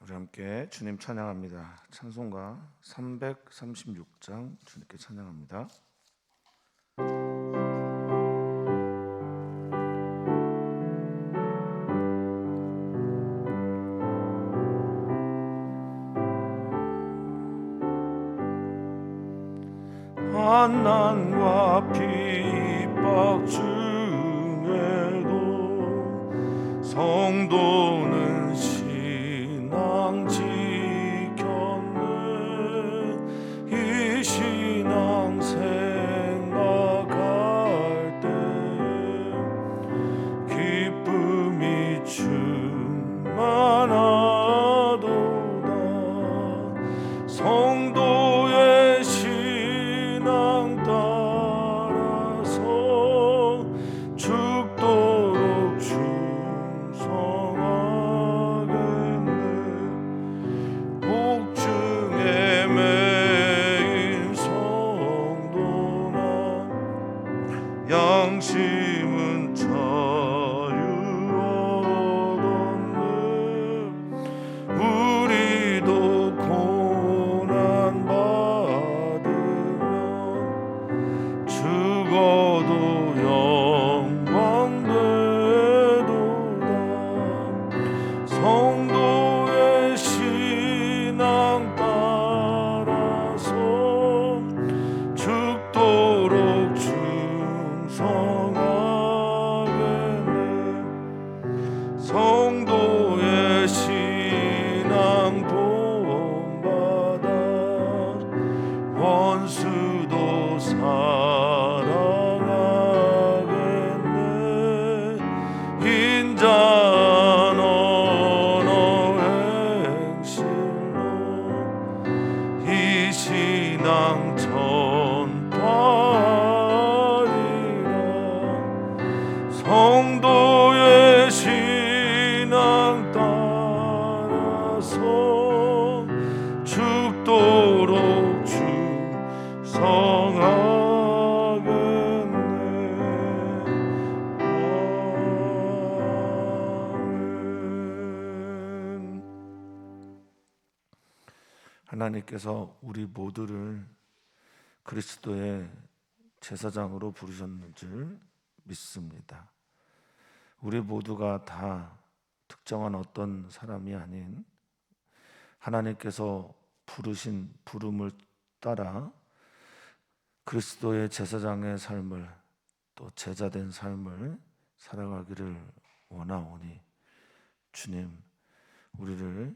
우리 함께 주님 찬양합니다. 찬송가 336장 주님께 찬양합니다. 환난과 핍박 중에도 성도는 신앙 지켰네. 이 신앙 생각할 때 기쁨이 충만하도다. 성도의 신앙 따라서 죽도록 충성하겠네. 복중에 매인 성도나 양심은 자유 얻었네. 우리도 고난 받으면 죽어도 영광 되도다. 성도의 신앙 따라서 죽도록 충성하겠네. 성도의 신앙 본받아 원수도 사랑하겠네. 인자한 언어 행실로 이 신앙 전파하리라. 성도의 신앙 따라서 죽도록 충성하겠네. 아멘. 하나님께서 우리 모두를 그리스도의 제사장으로 부르셨는 줄 믿습니다. 우리 모두가 다 특정한 어떤 사람이 아닌 하나님께서 부르신 부름을 따라 그리스도의 제사장의 삶을, 또 제자된 삶을 살아가기를 원하오니 주님, 우리를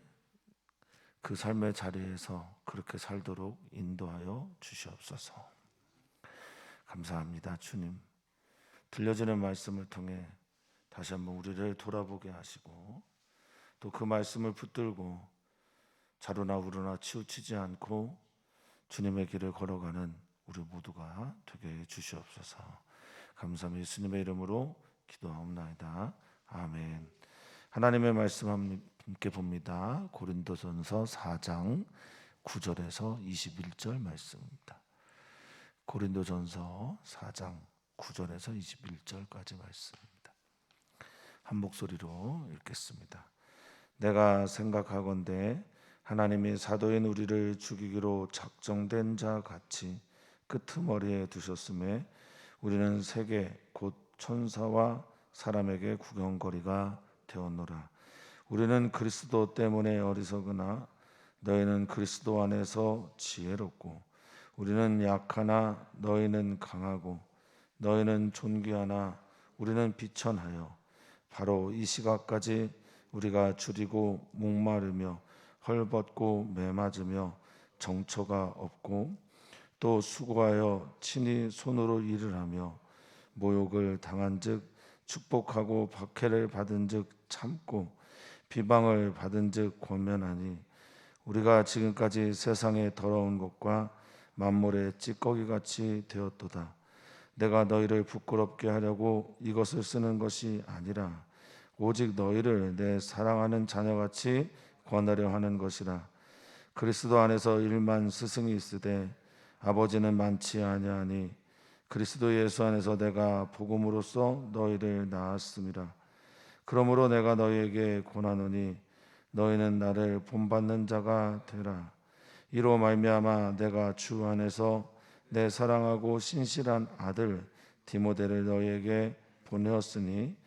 그 삶의 자리에서 그렇게 살도록 인도하여 주시옵소서. 감사합니다. 주님, 들려주는 말씀을 통해 다시 한번 우리를 돌아보게 하시고, 또 그 말씀을 붙들고 자루나 우루나 치우치지 않고 주님의 길을 걸어가는 우리 모두가 되게 해 주시옵소서. 감사합니다. 예수님의 이름으로 기도하옵나이다. 아멘. 하나님의 말씀 함께 봅니다. 고린도전서 4장 9절에서 21절 말씀입니다. 고린도전서 4장 9절에서 21절까지 말씀입니다. 한 목소리로 읽겠습니다. 내가 생각하건대 하나님이 사도인 우리를 죽이기로 작정된 자 같이 끄트머리에 두셨음에 우리는 세계 곧 천사와 사람에게 구경거리가 되었노라. 우리는 그리스도 때문에 어리석으나 너희는 그리스도 안에서 지혜롭고, 우리는 약하나 너희는 강하고, 너희는 존귀하나 우리는 비천하여 바로 이 시각까지 우리가 줄이고 목마르며 헐벗고 매맞으며 정처가 없고, 또 수고하여 친히 손으로 일을 하며 모욕을 당한즉 축복하고 박해를 받은즉 참고 비방을 받은즉 권면하니, 우리가 지금까지 세상의 더러운 것과 만물의 찌꺼기같이 되었도다. 내가 너희를 부끄럽게 하려고 이것을 쓰는 것이 아니라 오직 너희를 내 사랑하는 자녀같이 권하려 하는 것이라. 그리스도 안에서 1만 스승이 있으되 아버지는 많지 아니하니 그리스도 예수 안에서 내가 복음으로써 너희를 낳았음이라. 그러므로 내가 너희에게 권하노니 너희는 나를 본받는 자가 되라. 이로 말미암아 내가 주 안에서 내 사랑하고 신실한 아들 디모데를 너희에게 보내었으니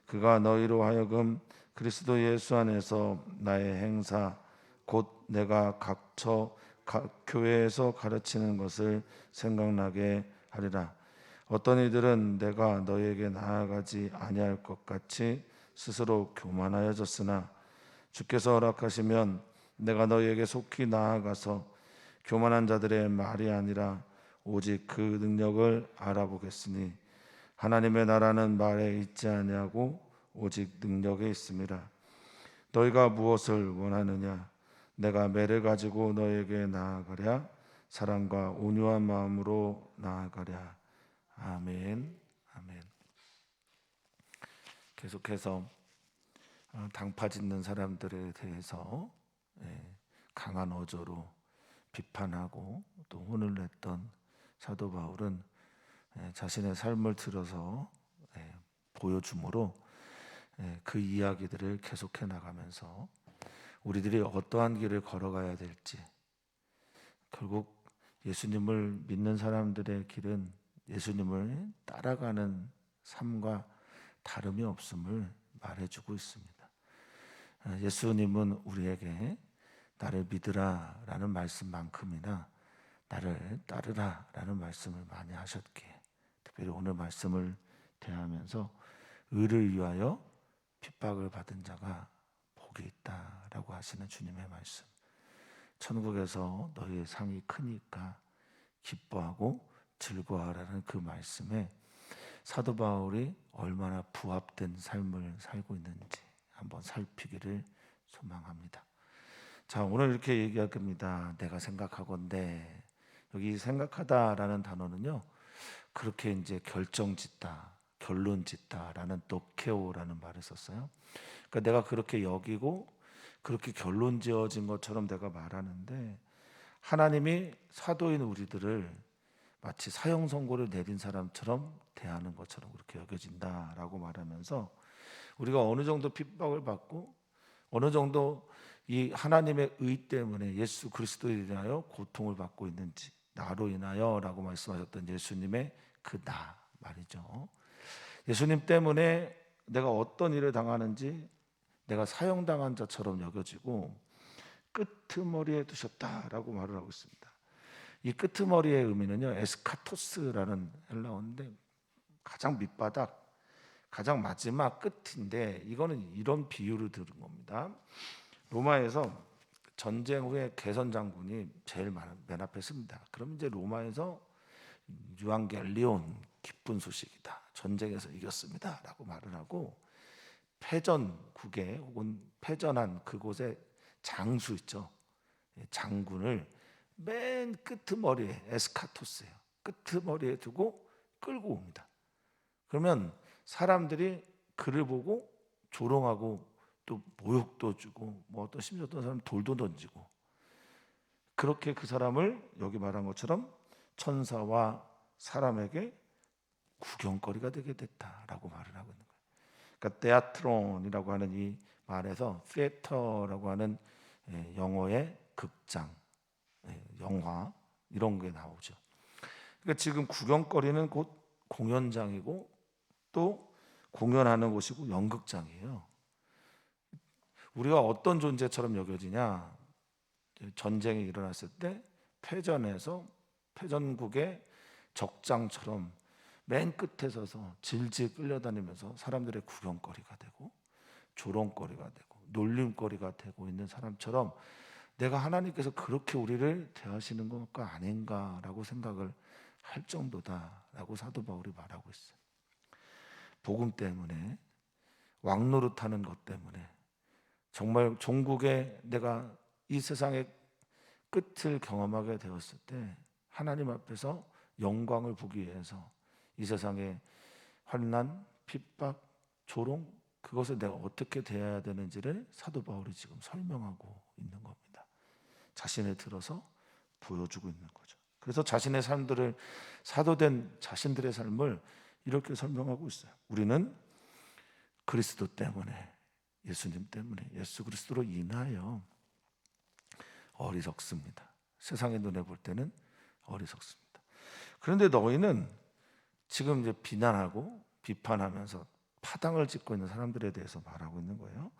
그가 너희로 하여금 그리스도 예수 안에서 나의 행사 곧 내가 각처 각 교회에서 가르치는 것을 생각나게 하리라. 어떤 이들은 내가 너희에게 나아가지 아니할 것 같이 스스로 교만하여졌으나 주께서 허락하시면 내가 너희에게 속히 나아가서 교만한 자들의 말이 아니라 오직 그 능력을 알아보겠으니 하나님의 나라는 말에 있지 아니하고 오직 능력에 있음이라. 너희가 무엇을 원하느냐? 내가 매를 가지고 너희에게 나아가랴? 사랑과 온유한 마음으로 나아가랴? 아멘. 아멘. 계속해서 당파짓는 사람들에 대해서 강한 어조로 비판하고 또 혼을 냈던 사도 바울은 자신의 삶을 들어서 보여줌으로 그 이야기들을 계속해 나가면서 우리들이 어떠한 길을 걸어가야 될지, 결국 예수님을 믿는 사람들의 길은 예수님을 따라가는 삶과 다름이 없음을 말해주고 있습니다. 예수님은 우리에게 나를 믿으라 라는 말씀만큼이나 나를 따르라 라는 말씀을 많이 하셨기에 특별히 오늘 말씀을 대하면서 의를 위하여 핍박을 받은 자가 복이 있다라고 하시는 주님의 말씀, 천국에서 너희의 상이 크니까 기뻐하고 즐거워하라는 그 말씀에 사도 바울이 얼마나 부합된 삶을 살고 있는지 한번 살피기를 소망합니다. 자, 오늘 이렇게 얘기할 겁니다. 내가 생각하건대. 여기 생각하다라는 단어는요, 그렇게 이제 결정짓다, 결론짓다라는 도케오라는 말을 썼어요. 그러니까 내가 그렇게 여기고 그렇게 결론지어진 것처럼 내가 말하는데 하나님이 사도인 우리들을 마치 사형 선고를 내린 사람처럼 대하는 것처럼 그렇게 여겨진다라고 말하면서 우리가 어느 정도 핍박을 받고 어느 정도 이 하나님의 의 때문에 예수 그리스도에 인하여 고통을 받고 있는지, 나로 인하여라고 말씀하셨던 예수님의 그 나 말이죠. 예수님 때문에 내가 어떤 일을 당하는지 내가 사형당한 자처럼 여겨지고 끄트머리에 두셨다라고 말을 하고 있습니다. 이 끄트머리의 의미는요, 에스카토스라는 헬라어인데 가장 밑바닥, 가장 마지막 끝인데 이거는 이런 비유를 들은 겁니다. 로마에서 전쟁 후에 개선 장군이 제일 맨 앞에 씁니다. 그럼 이제 로마에서 유앙겔리온, 기쁜 소식이다, 전쟁에서 이겼습니다라고 말을 하고 패전국에 혹은 패전한 그곳에 장수 있죠, 장군을 맨 끄트머리에, 에스카토스예요, 끄트머리에 두고 끌고 옵니다. 그러면 사람들이 그를 보고 조롱하고 또 모욕도 주고 뭐 어떤 심지어 어떤 사람 돌도 던지고, 그렇게 그 사람을 여기 말한 것처럼 천사와 사람에게 구경거리가 되게 됐다라고 말을 하고 있는 거예요. 그러니까 데아트론이라고 하는 이 말에서 피에터라고 하는 영어의 극장, 영화 이런 게 나오죠. 그러니까 지금 구경거리는 곧 공연장이고 또 공연하는 곳이고 연극장이에요. 우리가 어떤 존재처럼 여겨지냐? 전쟁이 일어났을 때 패전에서 패전국의 적장처럼 맨 끝에 서서 질질 끌려다니면서 사람들의 구경거리가 되고 조롱거리가 되고 놀림거리가 되고 있는 사람처럼 내가 하나님께서 그렇게 우리를 대하시는 것가 아닌가라고 생각을 할 정도다라고 사도 바울이 말하고 있어요. 복음 때문에, 왕노릇하는 것 때문에, 정말 종국에 내가 이 세상의 끝을 경험하게 되었을 때 하나님 앞에서 영광을 보기 위해서 이 세상의 환난, 핍박, 조롱, 그것을 내가 어떻게 대해야 되는지를 사도 바울이 지금 설명하고 있는 겁니다. 자신을 들어서 보여주고 있는 거죠. 그래서 자신의 삶들을, 사도된 자신들의 삶을 이렇게 설명하고 있어요. 우리는 그리스도 때문에 예수님 때문에, 예수 그리스도로 인하여 어리석습니다. 세상의 눈에 볼 때는 어리석습니다. 그런데 너희는 지금 이제 비난하고 비판하면서 파당을 짓고 있는 사람들에 대해서 말하고 있는 거예요.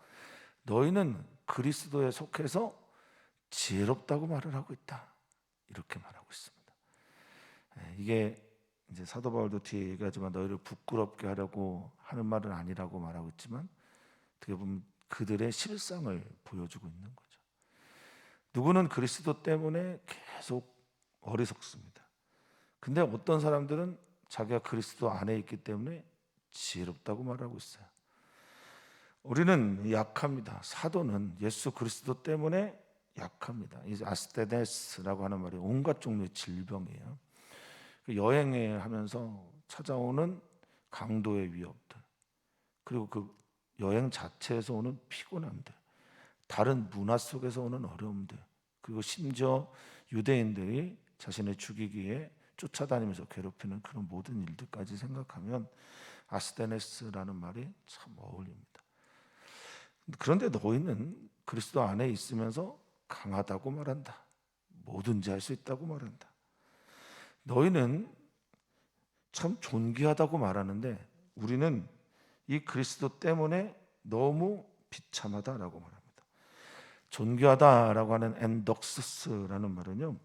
너희는 그리스도에 속해서 지혜롭다고 말을 하고 있다, 이렇게 말하고 있습니다. 이게 이제 사도 바울도 뒤에 얘기하지만 너희를 부끄럽게 하려고 하는 말은 아니라고 말하고 있지만 어떻게 보면 그들의 실상을 보여주고 있는 거죠. 누구는 그리스도 때문에 계속 어리석습니다. 근데 어떤 사람들은 자기가 그리스도 안에 있기 때문에 지혜롭다고 말하고 있어요. 우리는 약합니다. 사도는 예수 그리스도 때문에 약합니다. 이 아스테네스라고 하는 말이 온갖 종류의 질병이에요. 여행에 하면서 찾아오는 강도의 위협들, 그리고 그 여행 자체에서 오는 피곤함들, 다른 문화 속에서 오는 어려움들, 그리고 심지어 유대인들이 자신을 죽이기에 쫓아다니면서 괴롭히는 그런 모든 일들까지 생각하면 아스테네스라는 말이 참 어울립니다. 그런데 너희는 그리스도 안에 있으면서 강하다고 말한다. 뭐든지 할 수 있다고 말한다. 너희는 참 존귀하다고 말하는데 우리는 이 그리스도 때문에 너무 비참하다라고 말합니다. 존귀하다라고 하는 엔덕스스라는 말은요,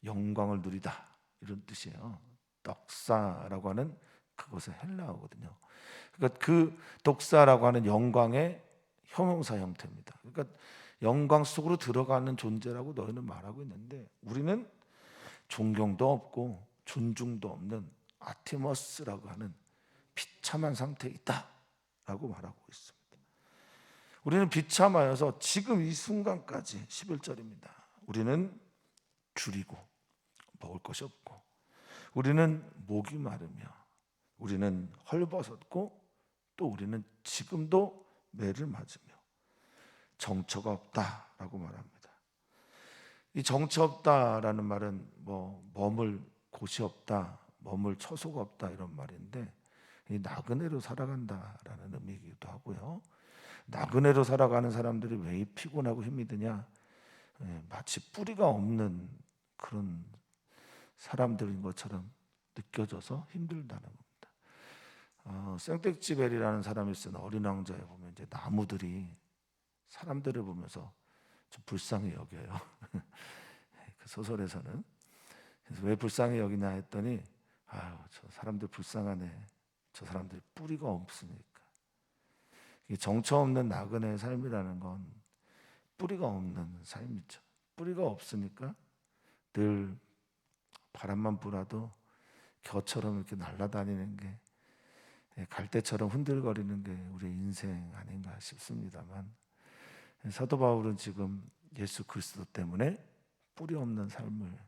영광을 누리다 이런 뜻이에요. 덕사라고 하는 그것의 헬라어거든요. 그러니까 그 덕사라고 하는 영광의 형용사 형태입니다. 그러니까 영광 속으로 들어가는 존재라고 너희는 말하고 있는데 우리는 존경도 없고 존중도 없는 아티머스라고 하는 비참한 상태에 있다라고 말하고 있습니다. 우리는 비참하여서 지금 이 순간까지 11절입니다. 우리는 줄이고 먹을 것이 없고 우리는 목이 마르며 우리는 헐벗었고 또 우리는 지금도 매를 맞으며 정처가 없다라고 말합니다. 이 정처 없다라는 말은 머물 곳이 없다, 머물 처소가 없다 이런 말인데 이 나그네로 살아간다라는 의미이기도 하고요. 나그네로 살아가는 사람들이 왜 피곤하고 힘이 드냐? 마치 뿌리가 없는 그런 사람들인 것처럼 느껴져서 힘들다는 겁니다. 생텍쥐베리라는 사람이 쓴 어린 왕자에 보면 이제 나무들이 사람들을 보면서 좀 불쌍히 여겨요. 그 소설에서는. 그래서 왜 불쌍히 여기냐 했더니 아유, 저 사람들 불쌍하네. 저 사람들이 뿌리가 없으니까. 정처 없는 나그네의 삶이라는 건 뿌리가 없는 삶이죠. 뿌리가 없으니까 늘 바람만 불어도 겨처럼 이렇게 날아다니는 게, 갈대처럼 흔들거리는 게 우리의 인생 아닌가 싶습니다만, 사도 바울은 지금 예수 그리스도 때문에 뿌리 없는 삶을,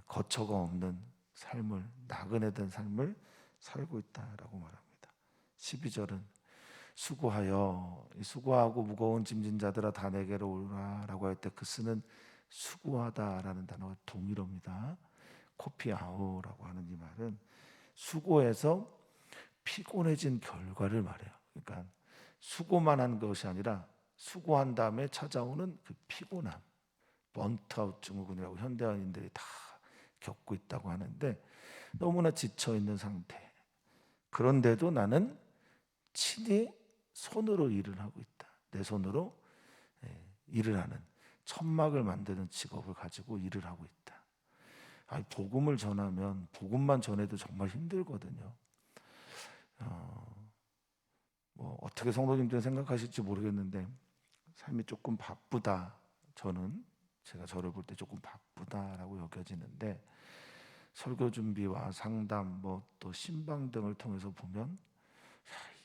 거처가 없는 삶을, 나그네된 삶을 살고 있다라고 말합니다. 12절은 수고하여, 수고하고 무거운 짐진 자들아 다 내게로 오라라고 할 때 그 쓰는 수고하다라는 단어가 동일어입니다. 코피아오라고 하는 이 말은 수고해서 피곤해진 결과를 말해요. 그러니까 수고만 한 것이 아니라 수고한 다음에 찾아오는 그 피곤함, 번트아웃 증후군이라고 현대인들이 다 겪고 있다고 하는데 너무나 지쳐 있는 상태. 그런데도 나는 친히 손으로 일을 하고 있다. 내 손으로 일을 하는, 천막을 만드는 직업을 가지고 일을 하고 있다. 복음을 전하면 복음만 전해도 정말 힘들거든요. 어떻게 성도님들은 생각하실지 모르겠는데 삶이 조금 바쁘다. 제가 저를 볼 때 조금 바쁘다라고 여겨지는데 설교 준비와 상담, 또 신방 등을 통해서 보면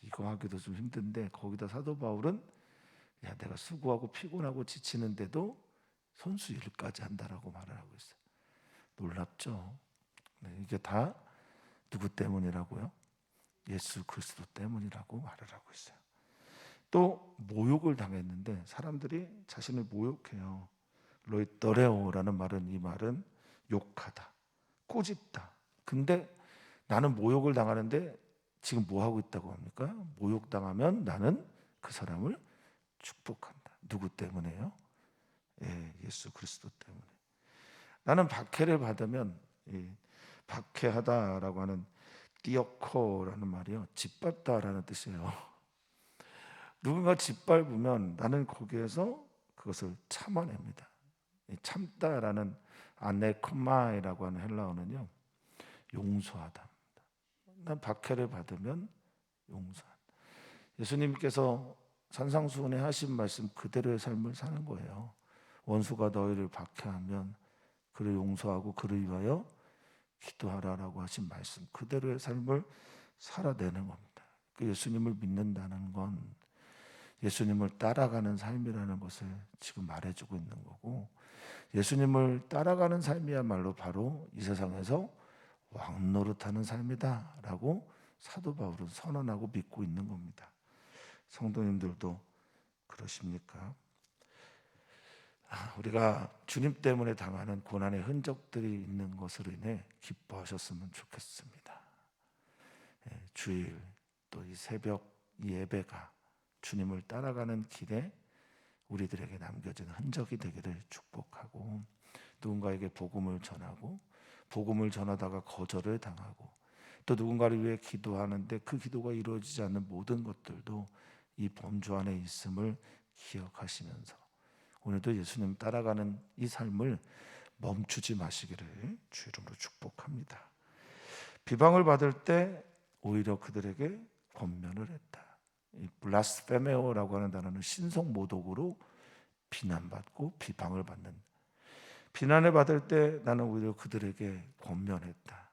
이거 하기도 좀 힘든데 거기다 사도 바울은 내가 수고하고 피곤하고 지치는데도 손수 일까지 한다라고 말을 하고 있어요. 놀랍죠? 이게 다 누구 때문이라고요? 예수 그리스도 때문이라고 말을 하고 있어요. 또 모욕을 당했는데 사람들이 자신을 모욕해요. 로이터레오라는 말은, 이 말은 욕하다, 꼬집다. 근데 나는 모욕을 당하는데 지금 뭐 하고 있다고 합니까? 모욕당하면 나는 그 사람을 축복한다. 누구 때문에요? 예, 예수 그리스도 때문에. 나는 박해를 받으면, 박해하다라고 하는 띠어코라는 말이요, 짓밟다라는 뜻이에요. 누군가 짓밟으면 나는 거기에서 그것을 참아냅니다. 참다라는 아네크마이라고 하는 헬라어는요, 용서하다. 난 박해를 받으면 용서한다. 예수님께서 산상수훈에 하신 말씀 그대로의 삶을 사는 거예요. 원수가 너희를 박해하면 그를 용서하고 그를 위하여 기도하라라고 하신 말씀 그대로의 삶을 살아내는 겁니다. 그 예수님을 믿는다는 건 예수님을 따라가는 삶이라는 것을 지금 말해주고 있는 거고, 예수님을 따라가는 삶이야말로 바로 이 세상에서 왕 노릇하는 삶이다라고 사도 바울은 선언하고 믿고 있는 겁니다. 성도님들도 그러십니까? 우리가 주님 때문에 당하는 고난의 흔적들이 있는 것으로 인해 기뻐하셨으면 좋겠습니다. 주일 또 이 새벽 이 예배가 주님을 따라가는 길에 우리들에게 남겨진 흔적이 되기를 축복하고, 누군가에게 복음을 전하고 복음을 전하다가 거절을 당하고 또 누군가를 위해 기도하는데 그 기도가 이루어지지 않는 모든 것들도 이 범주 안에 있음을 기억하시면서 오늘도 예수님 따라가는 이 삶을 멈추지 마시기를 주 이름으로 축복합니다. 비방을 받을 때 오히려 그들에게 권면을 했다. 이 블라스페메오라고 하는 단어는 신성 모독으로 비난받고 비방을 받는, 비난을 받을 때 나는 오히려 그들에게 권면했다.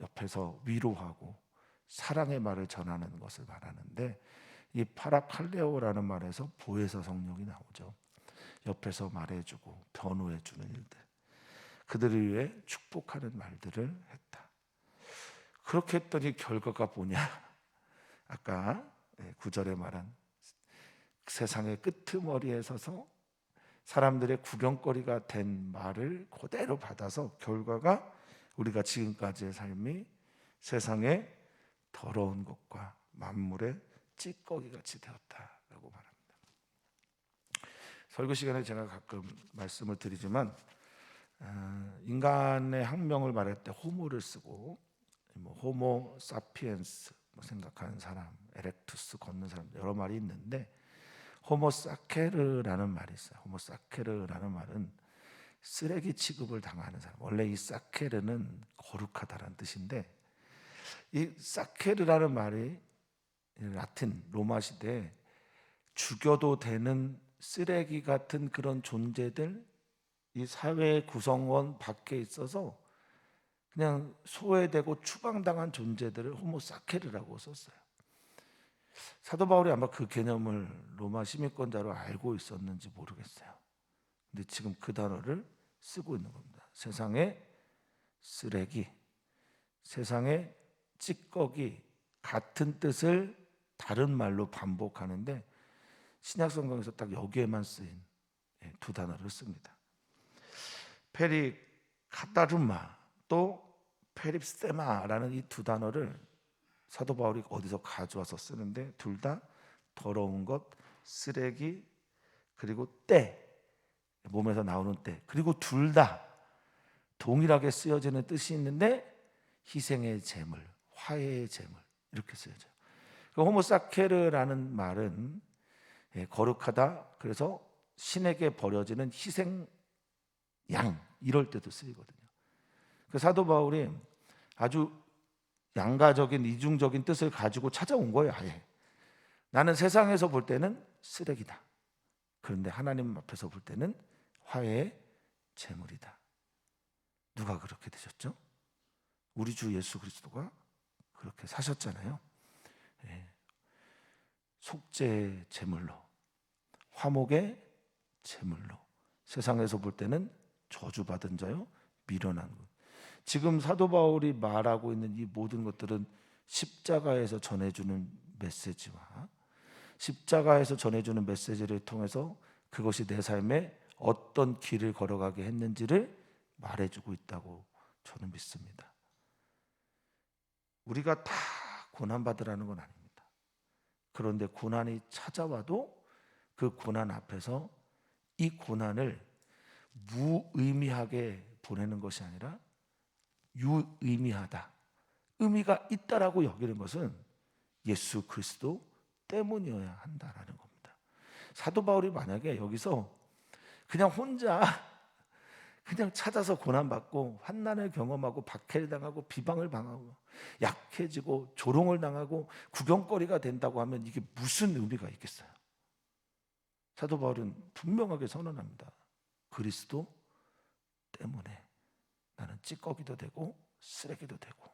옆에서 위로하고 사랑의 말을 전하는 것을 말하는데, 이 파라칼레오라는 말에서 보혜사 성령이 나오죠. 옆에서 말해주고 변호해주는 일들, 그들을 위해 축복하는 말들을 했다. 그렇게 했더니 결과가 뭐냐? 아까 9절에 말한 세상의 끄트머리에 서서 사람들의 구경거리가 된 말을 그대로 받아서 결과가 우리가 지금까지의 삶이 세상의 더러운 것과 만물의 찌꺼기같이 되었다라고 말합니다. 설교 시간에 제가 가끔 말씀을 드리지만 인간의 학명을 말할 때 호모를 쓰고 호모 사피엔스 생각하는 사람, 에렉투스 걷는 사람 여러 말이 있는데, 호모 사케르라는 말이 있어요. 호모 사케르라는 말은 쓰레기 취급을 당하는 사람. 원래 이 사케르는 거룩하다라는 뜻인데, 이 사케르라는 말이 라틴 로마 시대에 죽여도 되는 쓰레기 같은 그런 존재들, 이 사회의 구성원 밖에 있어서 그냥 소외되고 추방당한 존재들을 호모 사케르라고 썼어요. 사도 바울이 아마 그 개념을 로마 시민권자로 알고 있었는지 모르겠어요. 근데 지금 그 단어를 쓰고 있는 겁니다. 세상의 쓰레기, 세상의 찌꺼기 같은 뜻을 다른 말로 반복하는데 신약 성경에서 딱 여기에만 쓰인 두 단어를 씁니다. 페리카타르마 또 페립스테마라는 이 두 단어를 사도 바울이 어디서 가져와서 쓰는데, 둘 다 더러운 것, 쓰레기, 그리고 때, 몸에서 나오는 때, 그리고 둘 다 동일하게 쓰여지는 뜻이 있는데 희생의 제물, 화해의 제물 이렇게 쓰여져요. 호모사케르라는 말은 거룩하다, 그래서 신에게 버려지는 희생 양 이럴 때도 쓰이거든요. 그 사도 바울이 아주 양가적인 이중적인 뜻을 가지고 찾아온 거예요. 아예 나는 세상에서 볼 때는 쓰레기다, 그런데 하나님 앞에서 볼 때는 화해의 제물이다. 누가 그렇게 되셨죠? 우리 주 예수 그리스도가 그렇게 사셨잖아요. 속죄의 제물로, 화목의 제물로, 세상에서 볼 때는 저주받은 자요, 미련한 것. 지금 사도 바울이 말하고 있는 이 모든 것들은 십자가에서 전해주는 메시지와 십자가에서 전해주는 메시지를 통해서 그것이 내 삶에 어떤 길을 걸어가게 했는지를 말해주고 있다고 저는 믿습니다. 우리가 다 고난받으라는 건 아닙니다. 그런데 고난이 찾아와도 그 고난 앞에서 이 고난을 무의미하게 보내는 것이 아니라 유의미하다, 의미가 있다라고 여기는 것은 예수 그리스도 때문이어야 한다라는 겁니다. 사도 바울이 만약에 여기서 그냥 혼자 그냥 찾아서 고난받고 환난을 경험하고 박해를 당하고 비방을 당하고 약해지고 조롱을 당하고 구경거리가 된다고 하면 이게 무슨 의미가 있겠어요? 사도 바울은 분명하게 선언합니다. 그리스도 때문에 나는 찌꺼기도 되고 쓰레기도 되고,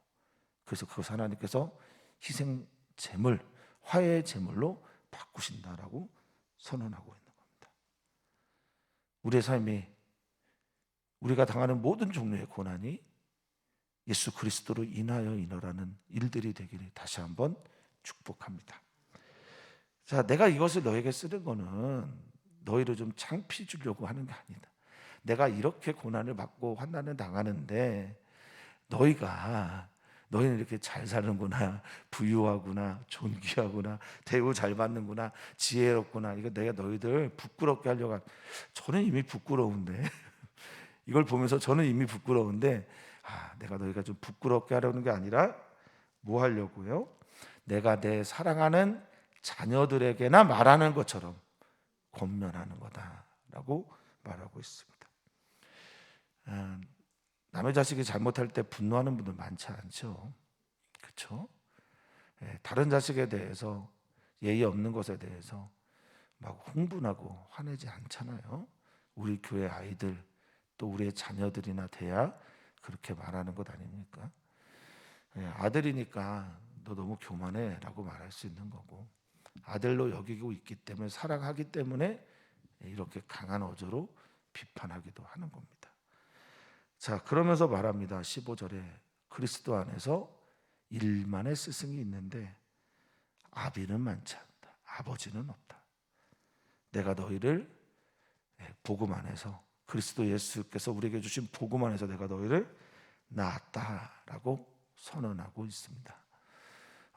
그래서 그것을 하나님께서 희생 제물, 화해의 제물로 바꾸신다라고 선언하고 있는 겁니다. 우리의 삶이, 우리가 당하는 모든 종류의 고난이 예수 그리스도로 인하여 인하라는 일들이 되기를 다시 한번 축복합니다. 자, 내가 이것을 너에게 쓰는 거는 너희를 좀 창피 주려고 하는 게 아니다. 내가 이렇게 고난을 받고 환난을 당하는데 너희는 이렇게 잘 사는구나, 부유하구나, 존귀하구나, 대우 잘 받는구나, 지혜롭구나, 이거 내가 너희들 부끄럽게 하려고 저는 이미 부끄러운데 이걸 보면서 저는 이미 부끄러운데 내가 너희가 좀 부끄럽게 하려는 게 아니라 뭐 하려고요? 내가 내 사랑하는 자녀들에게나 말하는 것처럼 권면하는 거다라고 말하고 있습니다. 남의 자식이 잘못할 때 분노하는 분들 많지 않죠? 그렇죠? 다른 자식에 대해서, 예의 없는 것에 대해서 막 흥분하고 화내지 않잖아요. 우리 교회 아이들 또 우리의 자녀들이나 돼야 그렇게 말하는 것 아닙니까? 아들이니까 너 너무 교만해 라고 말할 수 있는 거고, 아들로 여기고 있기 때문에, 사랑하기 때문에 이렇게 강한 어조로 비판하기도 하는 겁니다. 자, 그러면서 말합니다. 15절에 그리스도 안에서 일만의 스승이 있는데 아비는 많지 않다, 아버지는 없다. 내가 너희를 복음 안에서, 그리스도 예수께서 우리에게 주신 복음 안에서 내가 너희를 낳았다라고 선언하고 있습니다.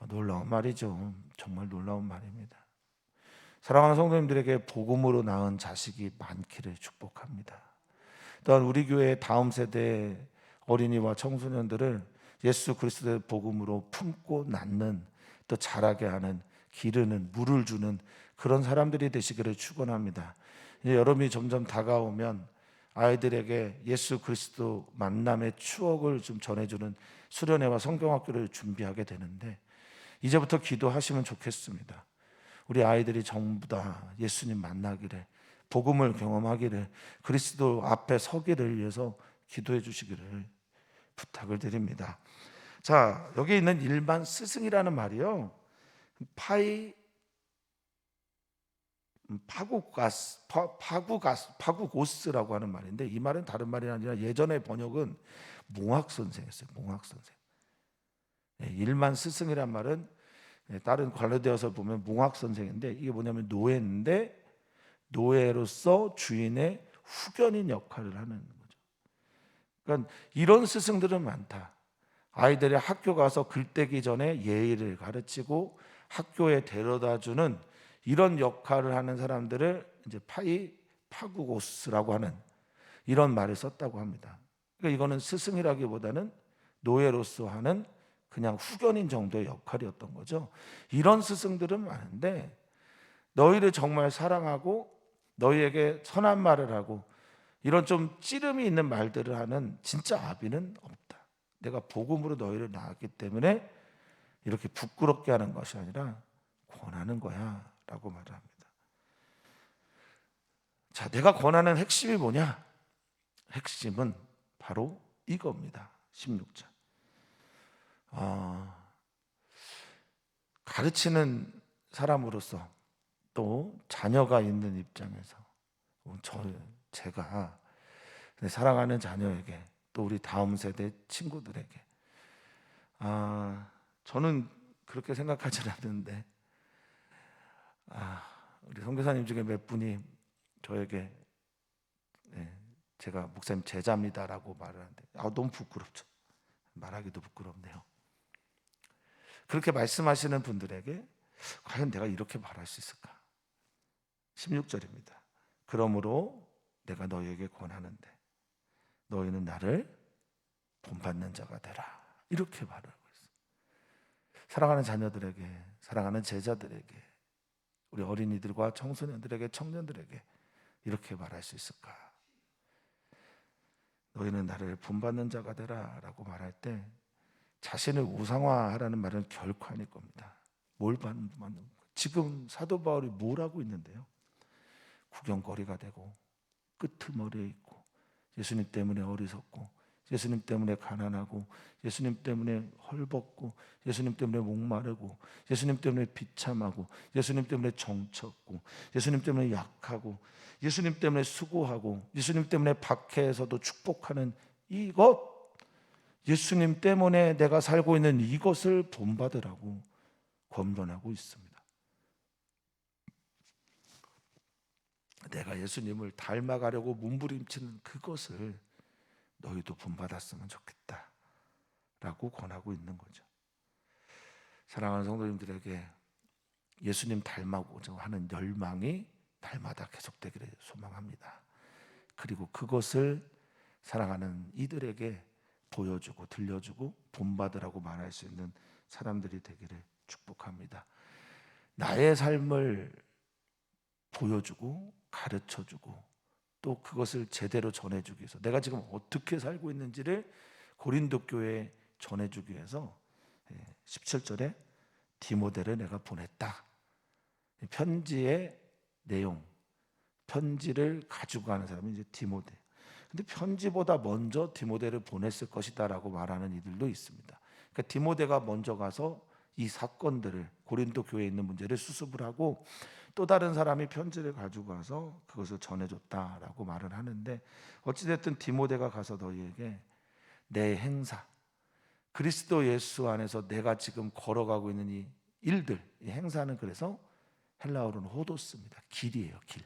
놀라운 말이죠. 정말 놀라운 말입니다. 사랑하는 성도님들에게 복음으로 낳은 자식이 많기를 축복합니다. 또한 우리 교회의 다음 세대 어린이와 청소년들을 예수 그리스도의 복음으로 품고 낳는, 또 자라게 하는, 기르는, 물을 주는 그런 사람들이 되시기를 축원합니다. 여름이 점점 다가오면 아이들에게 예수 그리스도 만남의 추억을 좀 전해주는 수련회와 성경학교를 준비하게 되는데, 이제부터 기도하시면 좋겠습니다. 우리 아이들이 전부 다 예수님 만나기를, 복음을 경험하기를, 그리스도 앞에 서기를 위해서 기도해 주시기를 부탁을 드립니다. 자, 여기 있는 일반 스승이라는 말이요, 파구고스라고 하는 말인데, 이 말은 다른 말이 아니라 예전의 번역은 몽학선생이었어요. 몽학선생. 일만 스승이란 말은 다른 관례되어서 보면 몽학선생인데, 이게 뭐냐면 노예인데 노예로서 주인의 후견인 역할을 하는 거죠. 그러니까 이런 스승들은 많다. 아이들이 학교 가서 글 떼기 전에 예의를 가르치고 학교에 데려다주는 이런 역할을 하는 사람들을 이제 파구고스라고 하는 이런 말을 썼다고 합니다. 그러니까 이거는 스승이라기보다는 노예로서 하는 그냥 후견인 정도의 역할이었던 거죠. 이런 스승들은 많은데, 너희를 정말 사랑하고 너희에게 선한 말을 하고 이런 좀 찌름이 있는 말들을 하는 진짜 아비는 없다. 내가 복음으로 너희를 낳았기 때문에 이렇게 부끄럽게 하는 것이 아니라 권하는 거야 라고 말합니다. 자, 내가 권하는 핵심이 뭐냐? 핵심은 바로 이겁니다. 16절. 가르치는 사람으로서, 또 자녀가 있는 입장에서 제가 사랑하는 자녀에게, 또 우리 다음 세대 친구들에게, 저는 그렇게 생각하지 않는데 우리 선교사님 중에 몇 분이 저에게 제가 목사님 제자입니다라고 말을 하는데 너무 부끄럽죠. 말하기도 부끄럽네요. 그렇게 말씀하시는 분들에게 과연 내가 이렇게 말할 수 있을까? 16절입니다. 그러므로 내가 너희에게 권하는데 너희는 나를 본받는 자가 되라. 이렇게 말하고 있어요. 사랑하는 자녀들에게, 사랑하는 제자들에게, 우리 어린이들과 청소년들에게, 청년들에게 이렇게 말할 수 있을까? 너희는 나를 본받는 자가 되라 라고 말할 때 자신을 우상화하라는 말은 결코 아닐 겁니다. 뭘 받는 지금 사도 바울이 뭘 하고 있는데요? 구경거리가 되고 끄트머리에 있고 예수님 때문에 어리석고 예수님 때문에 가난하고 예수님 때문에 헐벗고 예수님 때문에 목마르고 예수님 때문에 비참하고 예수님 때문에 정쳤고 예수님 때문에 약하고 예수님 때문에 수고하고 예수님 때문에 박해에서도 축복하는 이것, 예수님 때문에 내가 살고 있는 이것을 본받으라고 권면하고 있습니다. 내가 예수님을 닮아가려고 몸부림치는 그것을 너희도 본받았으면 좋겠다 라고 권하고 있는 거죠. 사랑하는 성도님들에게 예수님 닮아고자 하는 열망이 날마다 계속되기를 소망합니다. 그리고 그것을 사랑하는 이들에게 보여주고 들려주고 본받으라고 말할 수 있는 사람들이 되기를 축복합니다. 나의 삶을 보여주고 가르쳐주고 또 그것을 제대로 전해주기 위해서 내가 지금 어떻게 살고 있는지를 고린도 교회에 전해주기 위해서 17절에 디모데를 내가 보냈다. 편지의 내용, 편지를 가지고 가는 사람이 이제 디모데. 근데 편지보다 먼저 디모데를 보냈을 것이다 라고 말하는 이들도 있습니다. 그러니까 디모데가 먼저 가서 이 사건들을, 고린도 교회에 있는 문제를 수습을 하고 또 다른 사람이 편지를 가지고 가서 그것을 전해줬다라고 말을 하는데, 어찌됐든 디모데가 가서 너희에게 내 행사, 그리스도 예수 안에서 내가 지금 걸어가고 있는 이 일들, 이 행사는 그래서 헬라어로는 호도스입니다. 길이에요, 길.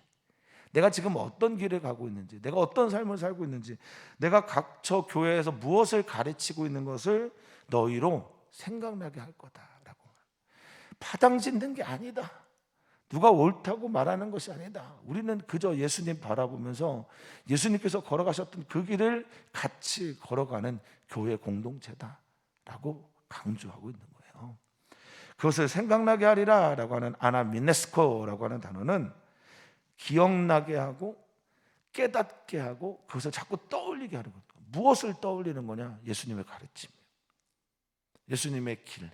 내가 지금 어떤 길을 가고 있는지, 내가 어떤 삶을 살고 있는지, 내가 각처 교회에서 무엇을 가르치고 있는 것을 너희로 생각나게 할 거다라고. 파당 짓는 게 아니다. 누가 옳다고 말하는 것이 아니다. 우리는 그저 예수님 바라보면서 예수님께서 걸어가셨던 그 길을 같이 걸어가는 교회 공동체다라고 강조하고 있는 거예요. 그것을 생각나게 하리라 라고 하는 아나미네스코라고 하는 단어는 기억나게 하고 깨닫게 하고 그것을 자꾸 떠올리게 하는 것. 무엇을 떠올리는 거냐? 예수님의 가르침, 예수님의 길.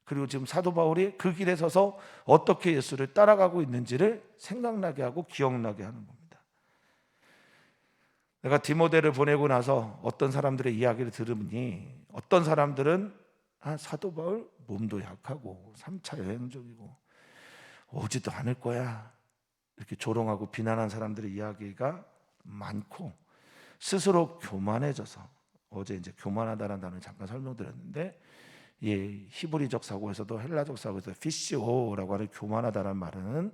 그리고 지금 사도 바울이 그 길에 서서 어떻게 예수를 따라가고 있는지를 생각나게 하고 기억나게 하는 겁니다. 내가 디모데를 보내고 나서 어떤 사람들의 이야기를 들으니 어떤 사람들은 사도 바울 몸도 약하고 3차 여행 중이고 오지도 않을 거야 이렇게 조롱하고 비난한 사람들의 이야기가 많고, 스스로 교만해져서, 어제 이제 교만하다는 단어를 잠깐 설명드렸는데, 히브리적 사고에서도 헬라적 사고에서 피시오라고 하는 교만하다는 말은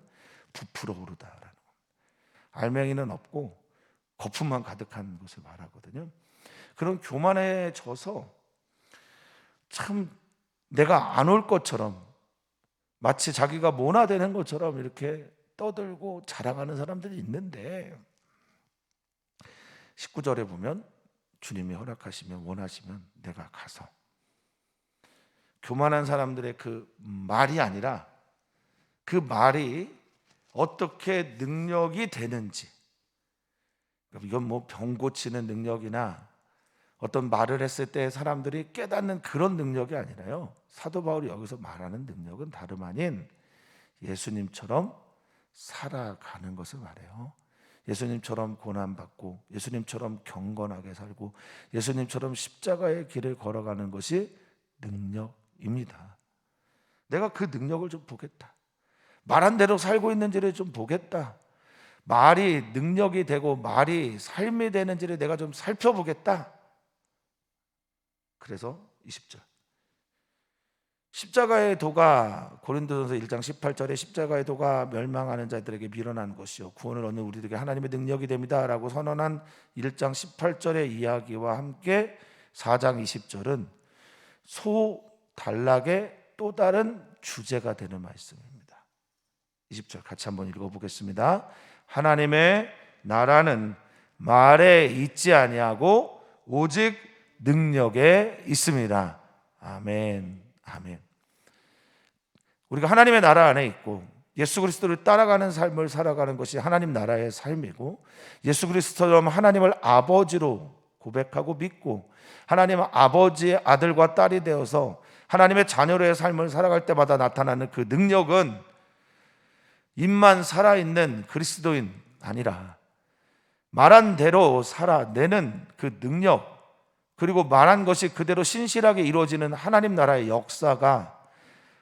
부풀어 오르다라는 겁니다. 알맹이는 없고 거품만 가득한 것을 말하거든요. 그런 교만해져서 참 내가 안 올 것처럼, 마치 자기가 모나되는 것처럼 이렇게 떠들고 자랑하는 사람들이 있는데, 19절에 보면 주님이 허락하시면 원하시면 내가 가서 교만한 사람들의 그 말이 아니라 그 말이 어떻게 능력이 되는지, 이건 뭐 병 고치는 능력이나 어떤 말을 했을 때 사람들이 깨닫는 그런 능력이 아니라요, 사도 바울이 여기서 말하는 능력은 다름 아닌 예수님처럼 살아가는 것을 말해요. 예수님처럼 고난받고 예수님처럼 경건하게 살고 예수님처럼 십자가의 길을 걸어가는 것이 능력입니다. 내가 그 능력을 좀 보겠다. 말한 대로 살고 있는지를 좀 보겠다. 말이 능력이 되고 말이 삶이 되는지를 내가 좀 살펴보겠다. 그래서 20절, 십자가의 도가, 고린도전서 1장 18절에 십자가의 도가 멸망하는 자들에게 밀어난 것이요 구원을 얻는 우리들에게 하나님의 능력이 됩니다 라고 선언한 1장 18절의 이야기와 함께 4장 20절은 소 단락의 또 다른 주제가 되는 말씀입니다. 20절 같이 한번 읽어보겠습니다. 하나님의 나라는 말에 있지 아니하고 오직 능력에 있습니다. 아멘. 아멘. 우리가 하나님의 나라 안에 있고 예수 그리스도를 따라가는 삶을 살아가는 것이 하나님 나라의 삶이고, 예수 그리스도처럼 하나님을 아버지로 고백하고 믿고 하나님 아버지의 아들과 딸이 되어서 하나님의 자녀로의 삶을 살아갈 때마다 나타나는 그 능력은 입만 살아있는 그리스도인 아니라 말한 대로 살아내는 그 능력, 그리고 말한 것이 그대로 신실하게 이루어지는 하나님 나라의 역사가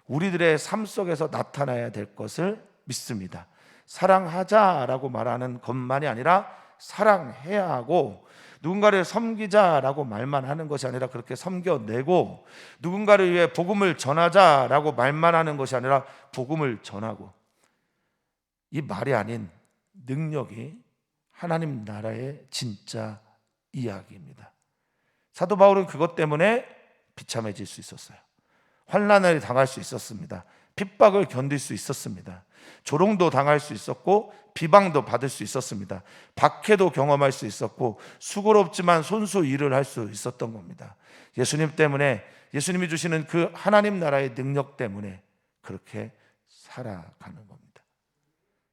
우리들의 삶 속에서 나타나야 될 것을 믿습니다. 사랑하자라고 말하는 것만이 아니라 사랑해야 하고, 누군가를 섬기자라고 말만 하는 것이 아니라 그렇게 섬겨내고, 누군가를 위해 복음을 전하자라고 말만 하는 것이 아니라 복음을 전하고, 이 말이 아닌 능력이 하나님 나라의 진짜 이야기입니다. 사도 바울은 그것 때문에 비참해질 수 있었어요. 환난을 당할 수 있었습니다. 핍박을 견딜 수 있었습니다. 조롱도 당할 수 있었고 비방도 받을 수 있었습니다. 박해도 경험할 수 있었고 수고롭지만 손수 일을 할 수 있었던 겁니다. 예수님 때문에, 예수님이 주시는 그 하나님 나라의 능력 때문에 그렇게 살아가는 겁니다.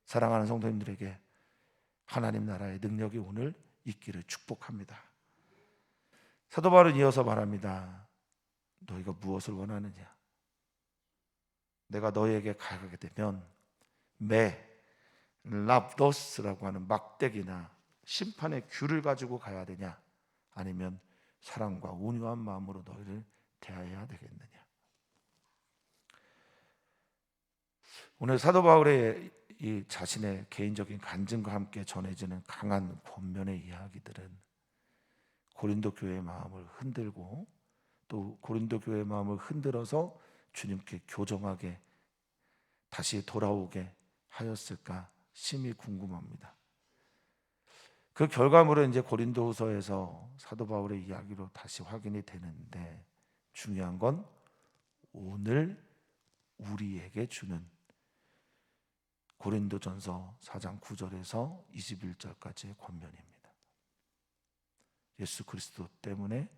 사랑하는 성도님들에게 하나님 나라의 능력이 오늘 있기를 축복합니다. 사도 바울은 이어서 말합니다. 너희가 무엇을 원하느냐? 내가 너희에게 가게 되면 랍도스라고 하는 막대기나 심판의 귤을 가지고 가야 되냐? 아니면 사랑과 온유한 마음으로 너희를 대해야 되겠느냐? 오늘 사도 바울의 이 자신의 개인적인 간증과 함께 전해지는 강한 권면의 이야기들은 고린도 교회의 마음을 흔들고, 또 고린도 교회의 마음을 흔들어서 주님께 교정하게 다시 돌아오게 하였을까 심히 궁금합니다. 그 결과물은 이제 고린도후서에서 사도 바울의 이야기로 다시 확인이 되는데, 중요한 건 오늘 우리에게 주는 고린도전서 4장 9절에서 21절까지의 권면입니다. 예수 그리스도 때문에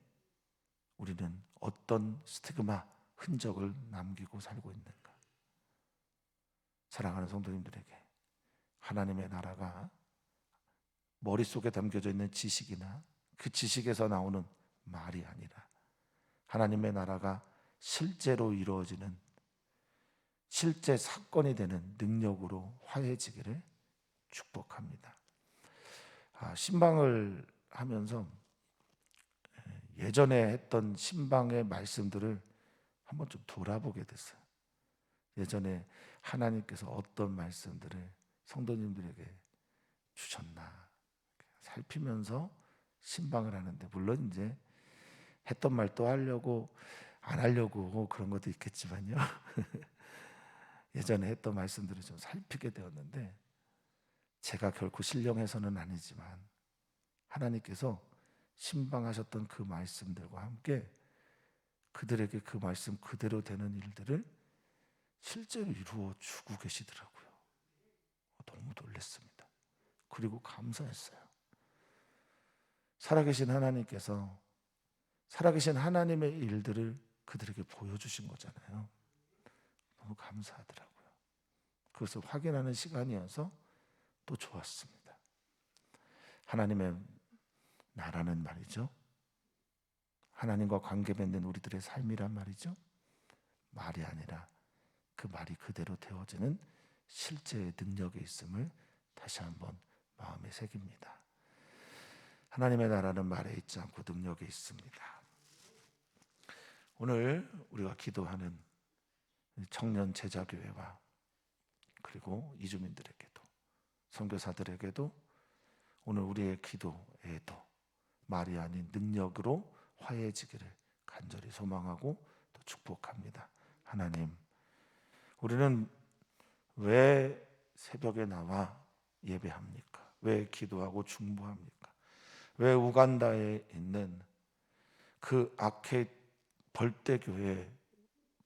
우리는 어떤 스티그마, 흔적을 남기고 살고 있는가? 사랑하는 성도님들에게 하나님의 나라가 머릿속에 담겨져 있는 지식이나 그 지식에서 나오는 말이 아니라 하나님의 나라가 실제로 이루어지는, 실제 사건이 되는 능력으로 화해지기를 축복합니다. 신방을 하면서 예전에 했던 신방의 말씀들을 한번 좀 돌아보게 됐어요. 예전에 하나님께서 어떤 말씀들을 성도님들에게 주셨나 살피면서 신방을 하는데, 물론 이제 했던 말 또 하려고 안 하려고 그런 것도 있겠지만요. 예전에 했던 말씀들을 좀 살피게 되었는데, 제가 결코 신령해서는 아니지만 하나님께서 신방하셨던 그 말씀들과 함께 그들에게 그 말씀 그대로 되는 일들을 실제로 이루어 주고 계시더라고요. 너무 놀랐습니다. 그리고 감사했어요. 살아계신 하나님께서 살아계신 하나님의 일들을 그들에게 보여주신 거잖아요. 너무 감사하더라고요. 그것을 확인하는 시간이어서 또 좋았습니다. 하나님의 나라는 말이죠, 하나님과 관계 맺는 우리들의 삶이란 말이죠, 말이 아니라 그 말이 그대로 되어지는 실제의 능력이 있음을 다시 한번 마음에 새깁니다. 하나님의 나라는 말에 있지 않고 능력에 있습니다. 오늘 우리가 기도하는 청년 제자교회와 그리고 이주민들에게도, 선교사들에게도 오늘 우리의 기도에도 말이 아닌 능력으로 화해지기를 간절히 소망하고 또 축복합니다. 하나님, 우리는 왜 새벽에 나와 예배합니까? 왜 기도하고 중보합니까? 왜 우간다에 있는 그 아케 벌떼교회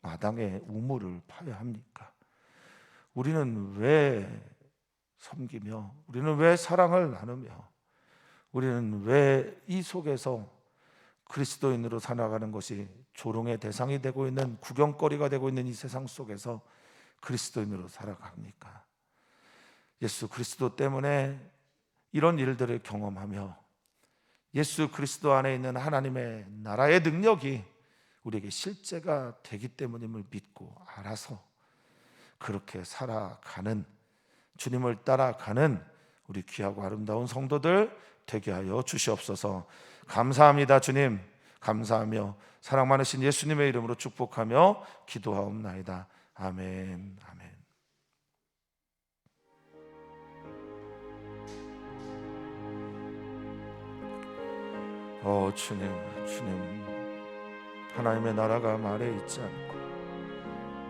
마당에 우물을 파야 합니까? 우리는 왜 섬기며, 우리는 왜 사랑을 나누며, 우리는 왜 이 속에서 그리스도인으로 살아가는 것이 조롱의 대상이 되고 있는, 구경거리가 되고 있는 이 세상 속에서 그리스도인으로 살아갑니까? 예수 그리스도 때문에 이런 일들을 경험하며 예수 그리스도 안에 있는 하나님의 나라의 능력이 우리에게 실제가 되기 때문임을 믿고 알아서 그렇게 살아가는, 주님을 따라가는 우리 귀하고 아름다운 성도들 되게 하여 주시옵소서. 감사합니다. 주님, 감사하며 사랑 많으신 예수님의 이름으로 축복하며 기도하옵나이다. 아멘. 아멘. 주님, 하나님의 나라가 말에 있지 않고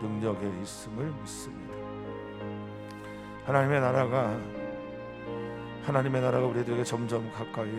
능력에 있음을 믿습니다. 하나님의 나라가 우리들에게 점점 가까이